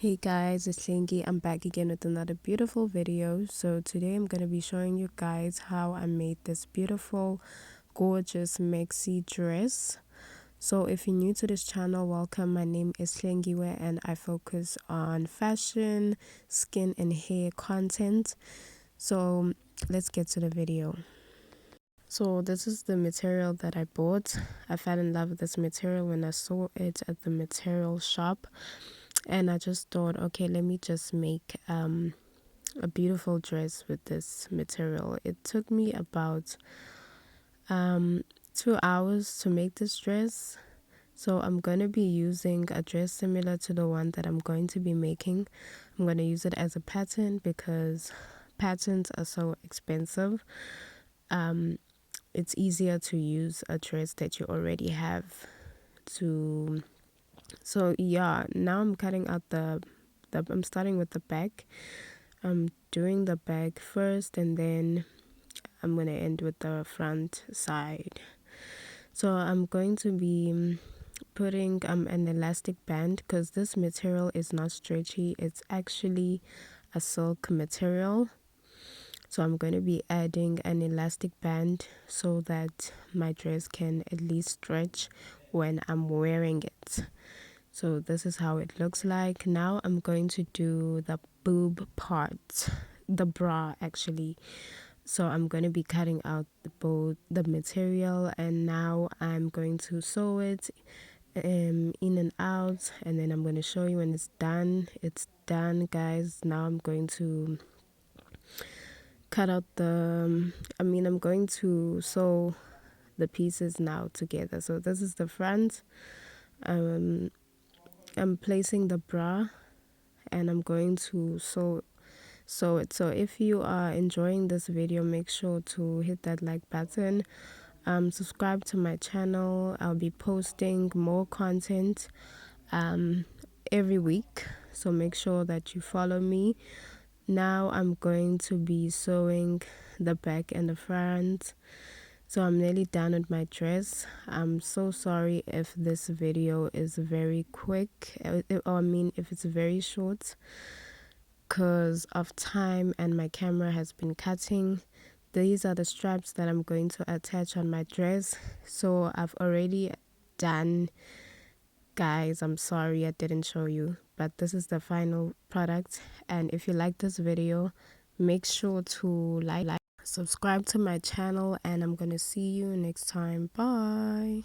Hey guys, it's Itshlengy. I'm back again with another beautiful video. So today I'm going to be showing you guys how I made this beautiful, gorgeous maxi dress. So if you're new to this channel, welcome. My name is Itshlengy and I focus on fashion, skin and hair content. So let's get to the video. So this is the material that I bought. I fell in love with this material when I saw it at the material shop. And I just thought, okay, let me just make a beautiful dress with this material. It took me about 2 hours to make this dress. So I'm going to be using a dress similar to the one that I'm going to be making. I'm going to use it as a pattern because patterns are so expensive. It's easier to use a dress that you already have to. So yeah, now I'm cutting out I'm starting with the back. I'm doing the back first and then I'm going to end with the front side. So I'm going to be putting an elastic band because this material is not stretchy. It's actually a silk material. So I'm going to be adding an elastic band so that my dress can at least stretch when I'm wearing it. So this is how it looks like. Now I'm going to do the boob part, the bra actually. So I'm going to be cutting out the material, and now I'm going to sew it in and out, and then I'm going to show you when it's done. It's done, guys. Now I'm going to cut out I'm going to sew the pieces now together. So this is the front. I'm placing the bra and I'm going to sew it. So if you are enjoying this video, make sure to hit that like button. Subscribe to my channel. I'll be posting more content every week, so make sure that you follow me. Now I'm going to be sewing the back and the front. So I'm nearly done with my dress. I'm so sorry if this video is very quick, if it's very short, because of time and my camera has been cutting. These are the straps that I'm going to attach on my dress. So I've already done, guys. I'm sorry I didn't show you, but this is the final product. And if you like this video, make sure to like, subscribe to my channel, and I'm gonna see you next time. Bye.